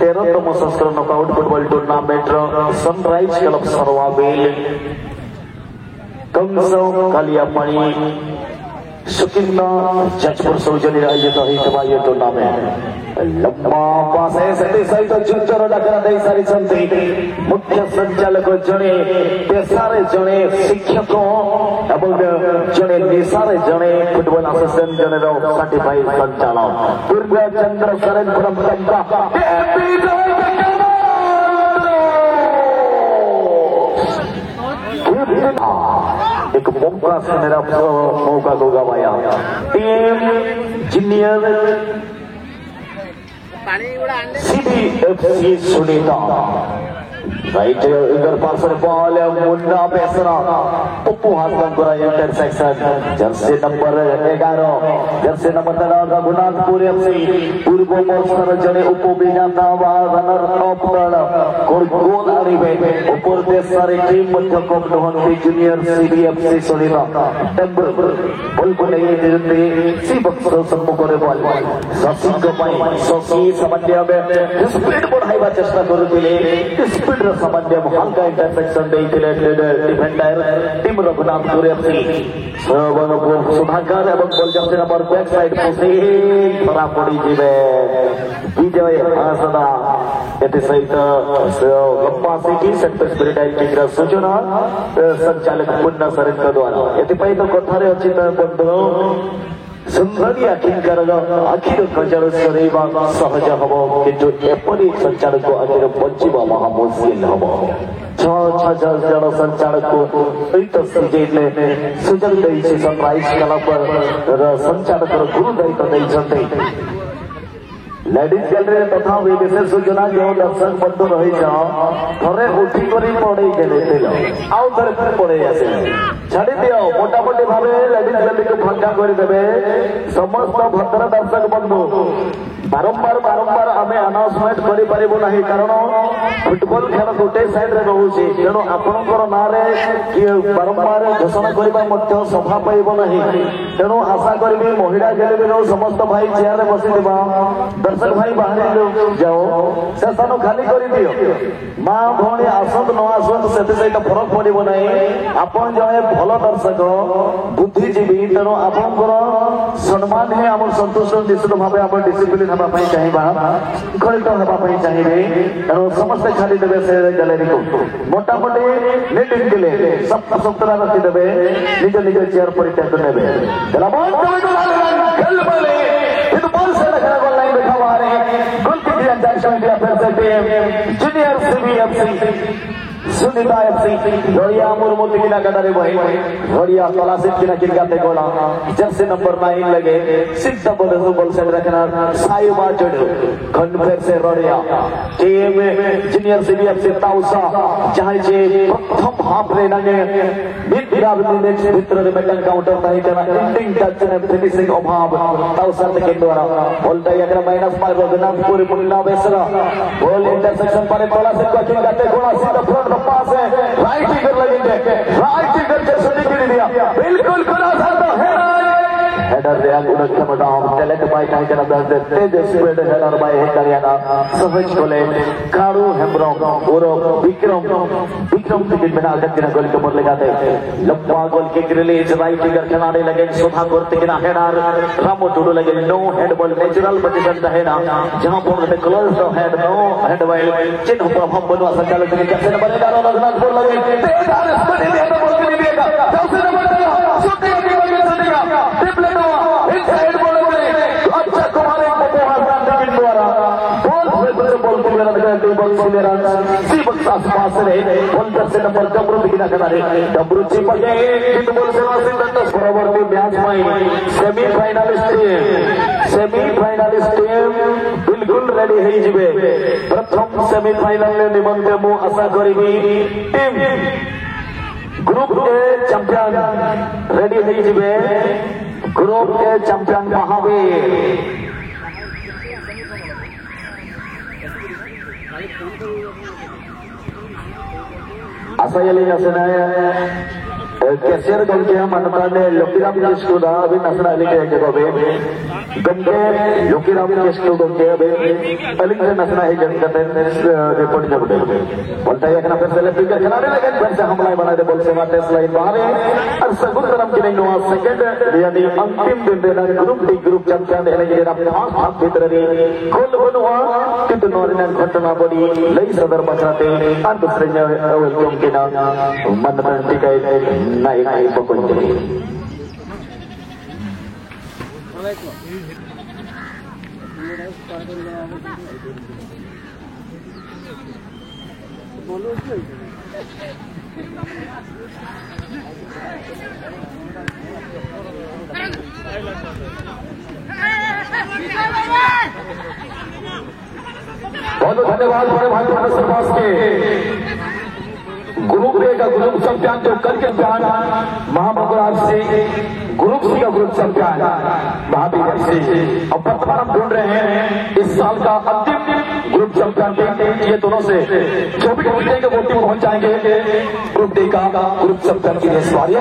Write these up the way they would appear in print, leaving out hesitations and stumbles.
13तम संस्करण knockout football tournament sunrise club Sarwabel Kanso Kaliapani Sukinda Jajpur सौजन्य आयोजित होता यह टूर्नामेंट लंबा पास सहित चुचर डाकरा दे सारी मुख्य संचालक जड़े पेशारे जड़े शिक्षक जड़े निशारे जड़े फुटबॉल एसोसिएशन जड़े सर्टिफाइड संचालक पूर्व चंद्र सरन एक मौका से मेरा मौका को गवाया team junior CBFC Sunita right इधर पास बॉल मुन्ना बेसरा पप्पू हाथ करा intersection jersey number 11 jersey number 13 Raghunathpur FC पूर्व मोर्चार जड़े उपविजेता रनर अप गोल आनिबे ऊपर देशर टीम मध्य कप नहंती जूनियर CBFC सुनीता टेम्बर बॉल को नहीं देते सी बक्सर सम्मुख रे बॉल ससिंग पाई ससी सामान्य में स्पीड बढ़ाइबा चेष्टा करुथिले स्पीड सामान्य हल्का इंटरसेक्शन देइथिले defender team Raghunathpur FC Sudhakar एवं ball jersey number back side पोसे धरा पड़ी जीवे विजय हासदा एते सहित लंबा सिटी सेक्टर स्पिरिट किंग सूचना संचालक मुन्ना सरन द्वारा एते पई तो कथारे अछि बंधु सुंदरिया किंकर आखिर कजर सरेबा सहज हबो किंतु एपरि संचालक आखिर बचिबा महा मुश्किल हबो जन संचालक सहित सीजेले सुजल दैछि सनराइज क्लब संचालक गुरु दायित्व दैछन्ते लेडीज गैलरी तथा विशेष सूचना जो दर्शक बंधु रही थे उठी कर पड़े गले आउ थे पड़े आसे छाड़ी दियो मोटामोटी भाव लेडीज गैलरी को फांका करदे समस्त भद्र दर्शक बंधु बारंबार बारंबार आम अनाउंसमेंट करें कारण फुटबॉल खेल गोटे साइड रोचे तेणु आपणकर ना बारंबार घोषणा करने सभा पाइब ना तेणु आशा करी महिला गैलरी समस्त भाई चेयर बसी दर्शक भाई बाहर जाओ से स्थान खाली कर दियो माँ भौणी आसत न आसत से फरक पड़ो ना आपन जड़े भल दर्शक बुद्धिजीवी तेणु आपंकर सम्मान ही आम सन्तुष्ट निश्चित भाव आप डिसिप्लिन हाँपाई चाहिए गणित हाँपाई चाहिए तेणु समस्ते खाली देवे से गैलरी को मोटामोटी नीट दिले सप्ताह सप्ताह रखिदे निज निज चेयर परित्याग ने junior CBFC Sunita FC Rodia Murmu किना गदारे भाई रोडिया तला से किना किन गाते गोला जर्सी नंबर 9 लगे सिद्ध बॉल से रखना साइबा जोड़ खंड फेर से रोडिया टीम जूनियर CBFC ताउसा जहां जे प्रथम हाफ रे नगे मिड मिनट भीतर बैटन काउंटर ताई करना एंडिंग टच ने फिनिशिंग अभाव ताउसा के द्वारा बॉल ताई अगर माइनस पर रघुनाथपुर मुन्ना बेसरा बॉल इंटरसेक्शन पर तला से किन गाते गोला सीधा फ्रंट पास है राइट विकेट लगेंगे राइट विकेट के सुनी गिर दिया बिल्कुल खुला था तो हेडर रे गुण क्षमताओं टैलेंट बाय टाइम के नंबर तेज स्पीड हेडर बाय हरियाणा सहज गोले कारू हेम्ब्रम और विक्रम विकेट बिना गति गोल के ऊपर लगाते लंबा goal kick release right wicket खिलाड़ी लगे सुधा करते कि ना हेडर रामो टुडू लगे no head ball natural position है ना जहां पर close head no head ball चिन्ह प्रभाव बनवा संचालक के कैसे बनेगा रघुनाथपुर लगे तेज आर स्पीड दिया तो बॉल नहीं दिएगा चौथे नंबर शूटिंग की वजह से दिया ट्रिपल इनसाइड बॉल अच्छा कुमार द्वारा बॉल को मेरा बॉल को मेरा सी बक्स आसपास रहे बॉल से नंबर डब्रू दिखना करा रहे डब्रू चिपक गए हिट बॉल से वासिंदन परवर्ती मैच में सेमीफाइनलिस्ट टीम बिल्कुल रेडी है जिबे प्रथम सेमीफाइनल ने निमंत्रण मु आशा करिबी टीम ग्रुप के चैंपियन रेडी है जिबे ग्रुप के चैंपियन महावीर आशा ये नसना कैशियर गल के हम मनता ने लोकीराम स्कूल अभी नसना लिखे के गंगे योगीराम केस्टो गंगे अबे अलिंग नसना है जन करते रिपोर्ट जब बोलता है कि फिर सेलिब्रेट का खिलाड़ी लगे फिर से हमला बना दे बोल से बातें स्लाइड बाहर है और सगुंतलम की नहीं हुआ सेकंड यानी अंतिम दिन देना ग्रुप चैंपियन देने के लिए अपना हाथ भीतर रे खोल बनवा किंतु नौरिन घटना बड़ी लई सदर बचाते और दूसरे ने वेलकम के ना मन में टिकाई नहीं पकड़ते बहुत बहुत धन्यवाद बड़े भाई प्रोफेसर बास के ग्रुप ए का ग्रुप चैंपियन जो कल के महामंगल से ग्रुप सी का ग्रुप चैंपियन महावीर से अब वर्तमान हम ढूंढ रहे हैं इस साल का अंतिम ग्रुप चैंपियन ये दोनों से जो भी ढूंढने के वोटिंग पहुंच जाएंगे ग्रुप डी का ग्रुप चैंपियन की सवारी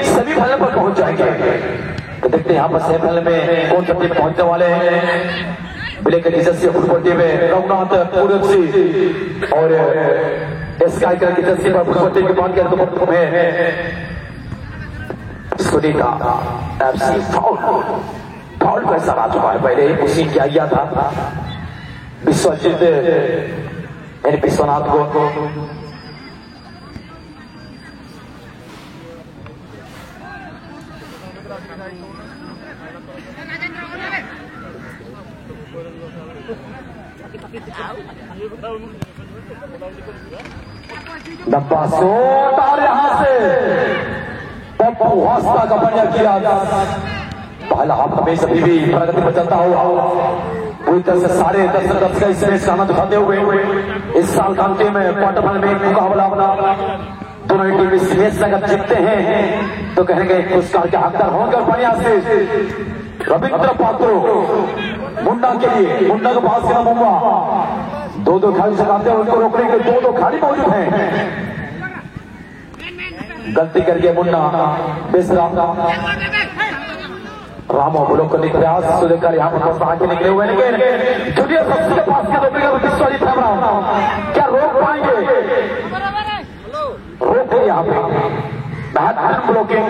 सेमीफाइनल पर पहुंच जाएंगे। तो देखते हैं यहाँ पर सेमीफाइनल में कौन सा टीम पहुंचने वाले हैं। ब्लैक जर्सी फुटबॉल टीम में रघुनाथ पूरब सिंह और स्काई कलर की जर्सी पर फुटबॉल टीम के बात करें तो में सुनीता एफसी फाउल पैसा आ चुका है। पहले ही उसी किया था विश्वजीत यानी विश्वनाथ को डब्बा शॉट और यहां से पप्पू हंसता का बढ़िया किया। पहला हाफ हमेशा भी प्रगति पर चलता हुआ पूरी तरह से सारे दर्शक का इस मैच का आनंद उठाते हुए इस साल का अंतिम क्वार्टर फाइनल में मुकाबला बना। दोनों टीम इस मैच अगर जीतते हैं तो कहेंगे पुरस्कार के हकदार होंगे। और बढ़िया से रविंद्र पात्रो मुन्ना के लिए मुन्ना के पास से मुंबा दो खाली चलाते हैं उनको रोकने के दो खाली मौजूद हैं। गलती करके मुन्ना बेसरा रामो ब्लॉक करने का प्रयास सुलेकर यहाँ पर आगे निकले हुए लेकिन जूनियर सबसे के पास के विश्वजीत क्या रोक पाएंगे? रोक यहाँ पे बेहतरीन ब्लॉकिंग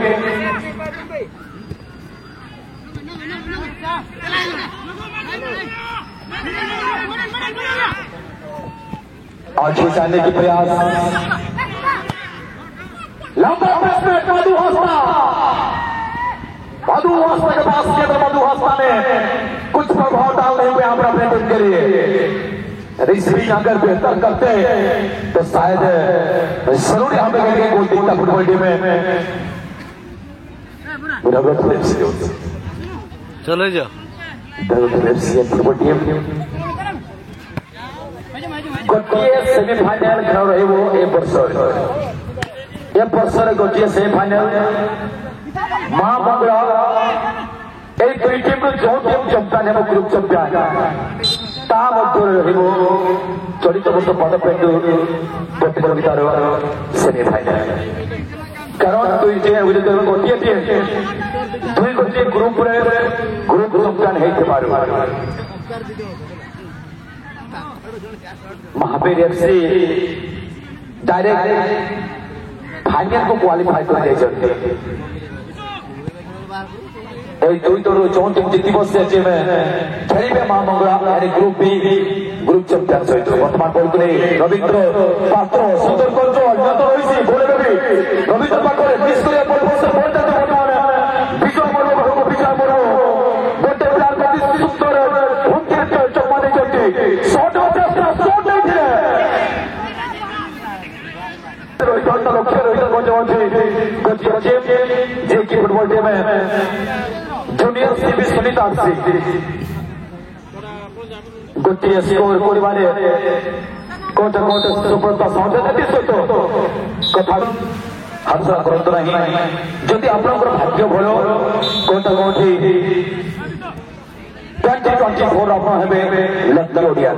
और छुटाने की प्रयास लंबा प्रेस में मधु हंसता के पास मधु हंसता ने कुछ प्रभाव डालने हुए यहाँ पर अपने टीम के लिए रिसीविंग अगर बेहतर करते तो शायद जरूर यहाँ पे गोल दिखता फुटबॉल टीम में। चले जाओ फुटबॉल टीम गोटिए सेमीफाइनल खेल रहे वो ए वर्षर गोटिए सेमीफाइनल महामंगला এই দুই টিম जो টিম चैंपियन है ग्रुप चैंपियन ता मध्य रहिबो चलित वर्ष पदपेंडु प्रतियोगितार सेमीफाइनल कारण दुई टीम विरुद्ध गोटिए टीम दुई गोटिए ग्रुप रे ग्रुप चैंपियन हेते पारु। महावीर एफसी डायरेक्ट फाइनल को क्वालिफाई कर दुई दल जो टीम जीत टीम खेल महामंगला ग्रुप बी ग्रुप चैंपियन सहित बर्तमान पड़े रवींद्र पात्र सुंदर कंट्रोल रही रवींद्र पाखे मिस कर विजय मुर्मू विजय मुर्मू गोटे प्लेयर सुंदर चौपा नहीं shot football team junior CB Sunita गोटे स्कोर कोट सुब्रता साउंड कथा हर्षा करते नहीं जदि आप भाग्य भल कोट कौटी 2024 आप लक्ष्मी ओडिया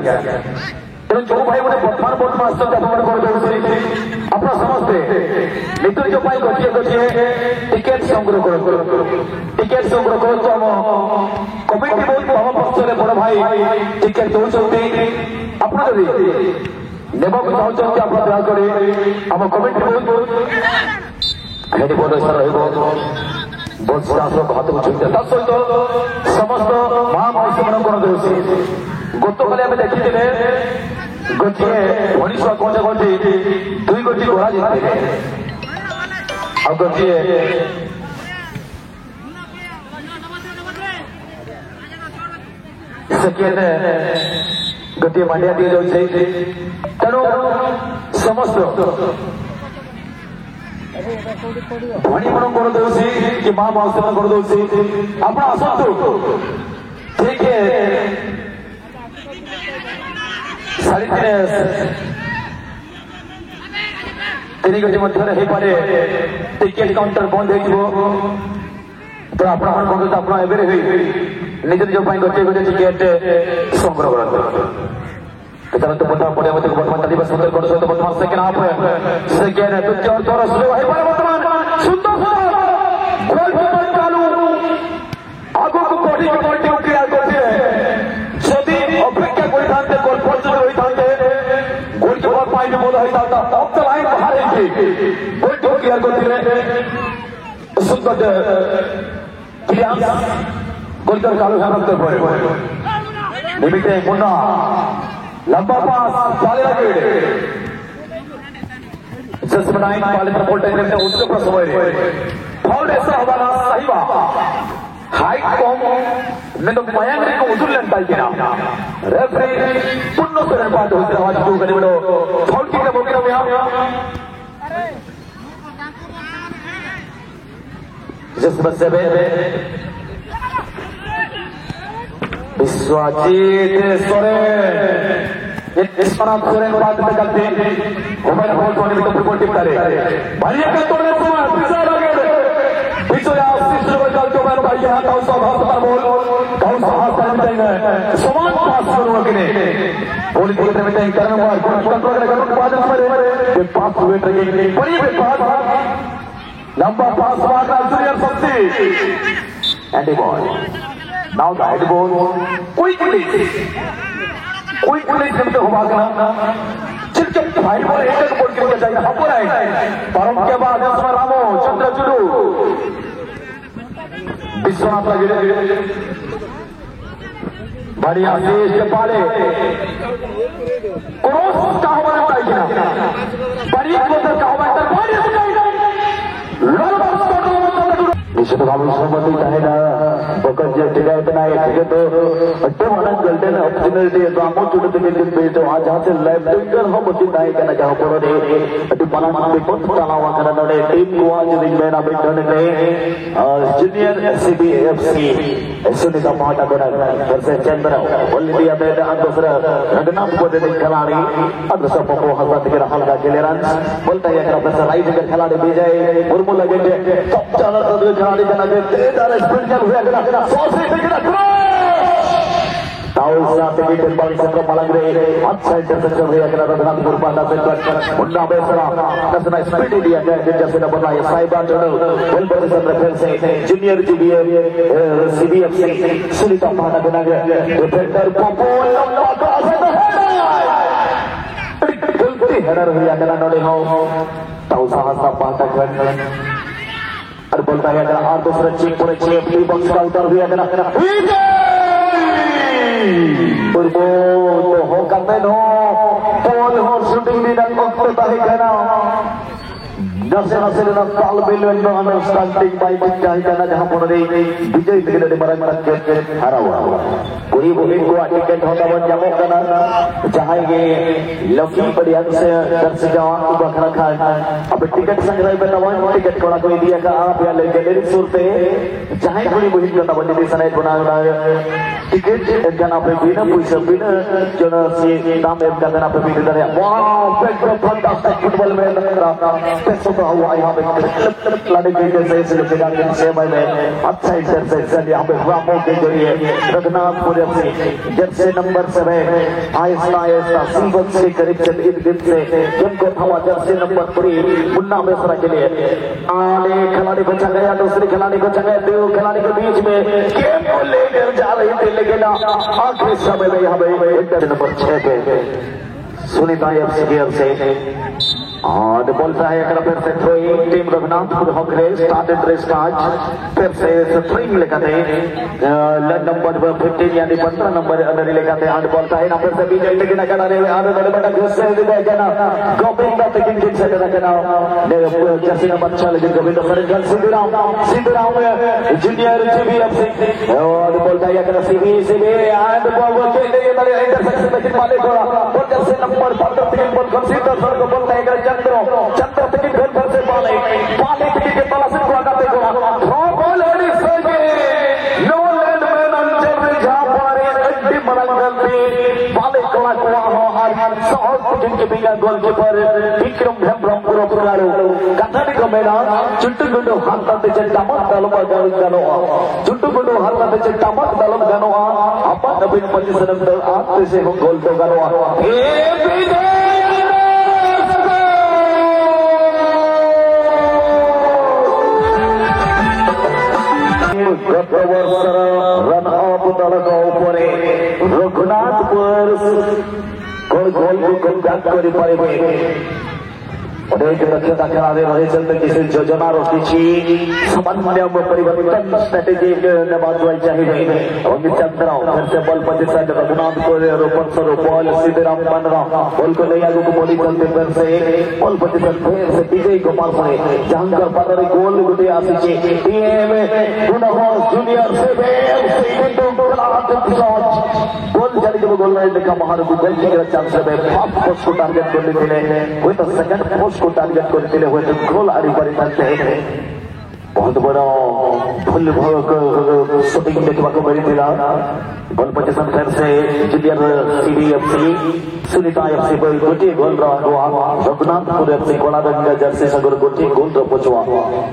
तेणु जो भाई मैंने बर्तमान समस्ते निज गोटे गोटे टिके टिकेट संग्रह करतु आम कमिटी बहुत भाव पक्षरे बड़ भाई टिकेट दौरान आप नेबाक चाहते आप दयाकोरी आम कमिटी बहुत हाथ सहित समस्त महामहिषी मान गत काली आम देखी गोटे मनीष कौन गोटी 2 गोटी घोड़ा जीते आ गोटे सेकेंड गोटे मांडिया दी जाऊे तेणु समस्त भणी मन कर दूसरी कि माँ मौसी मन कर दूसरी आप आसतु ठीक है साढ़े 3 गोटी मध्य पारे टिकेट काउंटर बंद हो तो आप निज निज गोटे गोटे टिकेट संग्रह करते बता पड़े बर्तमान चलिए सुंदर कर सहित बर्तमान सेकेंड हाफ सेकेंड द्वितीय अर्धर सुलभ हो बर्तमान सुंदर गोलकीपर चालू आगु को बढ़ी बॉल टी क्रिया करते जदि अपेक्षा करते गोल पॉजिटिव होते गोलकीपर पाई भी बोल होता अब तो लाइन बाहर गोल टी क्रिया करते सुंदर क्रिया गोलकीपर चालू है रखते पड़े निमित्ते मुन्ना लंबा पास पाले लगे जस्ट बनाई पाले पर बोल टाइम में उसके पर समय फाउल ऐसा हवाला सही बात हाइट कम मैं तो मयंक को उधर लेता ही ना रेफरी पुण्य से बात होती है आज को करीब फाउल की बोल के में जस्ट बस से विश्वजीत सोरेन सोरेन बात में करते मोबाइल फोन को निमित्त फुटबॉल टीम करे बढ़िया का तोड़ने समय पिछा लगे पिछो या शिष्ट को चल तो मैं भाई यहां काउ सा भाग पर बोल काउ सा हाथ पर मिटेंगे समान पास करूंगा कि नहीं बोल के मिटेंगे करने वाला कंट्रोल करने के बाद हमारे ये पास हुए ट्रेनिंग बड़ी पास लंबा पास मारना जूनियर शक्ति and ball Now the head ball quickly जमते हो भागना चिपचिप फाइट बॉल एक बॉल के लिए जाएगा हम बोला परम के बाद इसमें रामो चंद्रचूड़ विश्वनाथ लगे बढ़िया देश के पाले क्रॉस का हमारा चाहिए बढ़िया क्लोजर का हमारा निश्चित भाव सहमति चाहेगा बकत जे टिकाए बनाए थे तो अट्टे मन गलते ने ऑपर्चुनिटी तो आमो चुड़ते के दिन पे तो आज जहां से लेफ्ट विंगर हम बच्चे नाई करना चाहो पड़ो रे अट्टे मन मन में बहुत तालावा करना रे टीम को आज दिन में ना बैठने ने जूनियर सीबीएफसी सुनीता माटा बना वर्सेस चंद्र ओलंपिया में दूसरा रगना को दे खिलाड़ी अदर सब को हसत के रहल का क्लियरेंस बोलता है कि प्रेशर राइट के खिलाड़ी विजय मुर्मू लगे टॉप चैनल खिलाड़ी का नजर तेज और स्प्रिंट चल हुआ है 100 से टिकट ताऊ साथ में टेल बाल से मलंग रहे अच्छा इंटरसेप्शन हुआ है रघुनाथपुर पांडा से मुन्ना बेसरा नसना स्पीड दिया गया जैसे न बनाया साइबा टनल वेल पोजीशन रेफरेंस से जूनियर सीबीएफसी सुनीता पांडा बना गया डिफेंडर पोपो लंबा क्रॉस है हेडर हुआ है नोड़े हो ताऊ साहसा पांडा और बोलता है और दूसरा चीप पूरे चीप बॉक्स का उतर दिया और वो तो हो करते नो बॉल हो शूटिंग भी डन वक्त है कहना नसे नसे ना ताल बिलवन में अंडरस्टैंडिंग बाय बिचाई करना जहां पर विजय दिगले मरन के हारा हुआ पूरी बोलिंग को टिकट होता बन जामो करना चाहेंगे लकी बढ़िया से दर्शक जवान को बखरा खा अब टिकट संग्रह में नवन टिकट कोड़ा कोई दिया का आप या लेके डेढ़ सौ रुपए चाहे पूरी बोलिंग करना बन जैसे सनाई बना टिकट करना पे बिना पैसा बिना जो से नाम एक करना पे बिना वाह फैंटास्टिक फुटबॉल में होता हुआ यहाँ पे लड़के के जैसे बिना से में अच्छा इंटरसेक्शन यहाँ पे रामों के जरिए रघुनाथपुर जर्सी नंबर 7 आहिस्ता आहिस्ता सीवन से करीब इर्द गिर्द से जिनको थमा जर्सी नंबर 3 मुन्ना मिश्रा के लिए आने खिलाड़ी को चंगाया दूसरे खिलाड़ी को चंगाया दो खिलाड़ी के बीच में गेम को लेकर जा रही थी लेकिन आखिरी समय में यहाँ पे नंबर 6 पे सुनीता से और बोलता है अगर फिर से थ्रोइंग टीम रघुनाथपुर हॉकरे स्टार्टेड रेस काज फिर से थ्रोइंग लेकर नंबर 15 यानी 15 नंबर अंदर लेकर और बोलता है ना फिर से बीजे लेकिन अगर अरे आने वाले बड़ा गुस्से में देना गोविंद तकिन किन से देना जैसे नंबर 6 लेकिन गोविंद सरगल सिद्धराम जूनियर जीबीएफ और बोलता है अगर सीबी एंड बॉल खेलते हैं बड़े इंटरसेक्शन में किन वाले को और जैसे नंबर 15 तकिन बॉल कंसीडर सर को बोलता है चंद्र तक घर से पाले तक के तला से लगाते को थ्रो बॉल एडी सजे नो लैंड मैन अंजर जा पारे अड्डी मरंगलती पाले कोला कोआ हो और साउथ जिनके बिना गोलकीपर विक्रम ब्रह्मपुर पुरारो कथानी को मैदान चुट्टुगुंडु हांतते टमक दलम गनो चुट्टुगुंडु हांतते टमक दलम गनो अपन नवीन परिसरम आते से गोल तो गनो ए विजय रन ऑफ दलक उपरे रघुनाथपुर गोल को कमब्याक कर पारे अनेक दक्षता खेलाड़ी रही किसी योजनार किसी सामान्य परिवर्तन स्ट्रेटेजी नेबाई चाहिए अमित चंद्र फिर से बॉल पोजीशन रघुनाथपुर रोपन सर बॉल सिद्धराम बनरा बॉल को ले आगे बोली चलते फिर से बॉल पोजीशन फिर से विजय कुमार से जहांगर पादरी गोल गुटे आसी टीम जूनियर से गोल चली गोल देखा महार गोल की चांस पोस्ट को टार्गेट कर सेकंड पोस्ट को टार्गेट करते हुए गोल आड़ी पारे बहुत बड़ा फुल शूटिंग देखा मिलता बॉल पोजीशन फिर से जूनियर सीबीएफसी सुनीता एफसी गोटे गोल रघुनाथपुर एफसी कलागंगा जर्सी सगर गोटे गोल पहुंचवा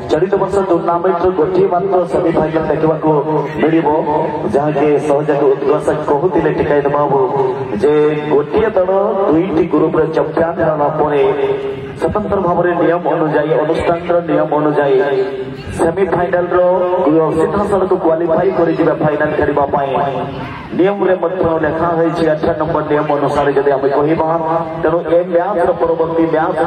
चलित वर्ष टूर्णामेंट गोटे मात्र सेमिफाइनाल देखा मिल जहाँके सहयोग उद्घोष कहते टिकायत बाबू जे गोटे दल दुईटी ग्रुप चैंपियन होगा स्वतंत्र भाव नियम अनुजाई अनुष्ठान नियम अनुजाई सेमिफाइनाल सीधा सड़क क्वालिफाई कर फाइनाल खेलने नियम लेखा 18 नंबर नियम अनुसार जब आम कह तेणु ए मैच परवर्ती मैच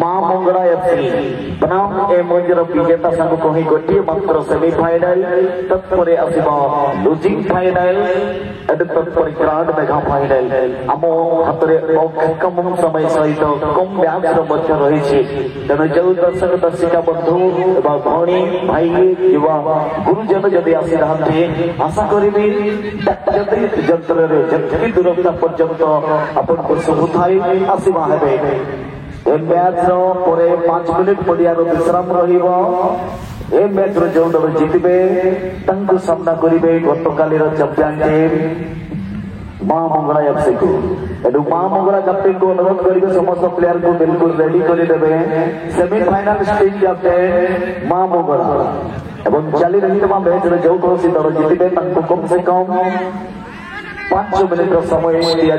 माँ मंगला एफसी बनाम ए मंजर विजेता संग कही गोटे मात्र सेमिफाइनाल तत्पर आसवा लुजिंग फाइनाल तत्पर ग्रांड मेगा फाइनाल आम हाथ में कम समय सहित कम मैच रही तेणु जो दर्शक दर्शिका बंधु भौणी भाई युवा गुरुजन जदि आसी रहा आशा करी जंत्र जी दूरता पर्यंत आपन को शुभुथाई आसवा हे मैच 5 मिनिट पड़िया विश्राम रही मैच जो दल जितबे सामना करेंगे गतकाली चैंपियन टीम माँ मंगला एफसी को एडु माँ मंगला कैप्टेन को अनुरोध करेंगे समस्त प्लेयर को बिल्कुल रेडी करदे सेमिफाइनाल स्टेज कैप्टेन माँ मंगला एवं चली रही मैच जो कौन दल जितबे कम से कम 5 मिनिट समय दिया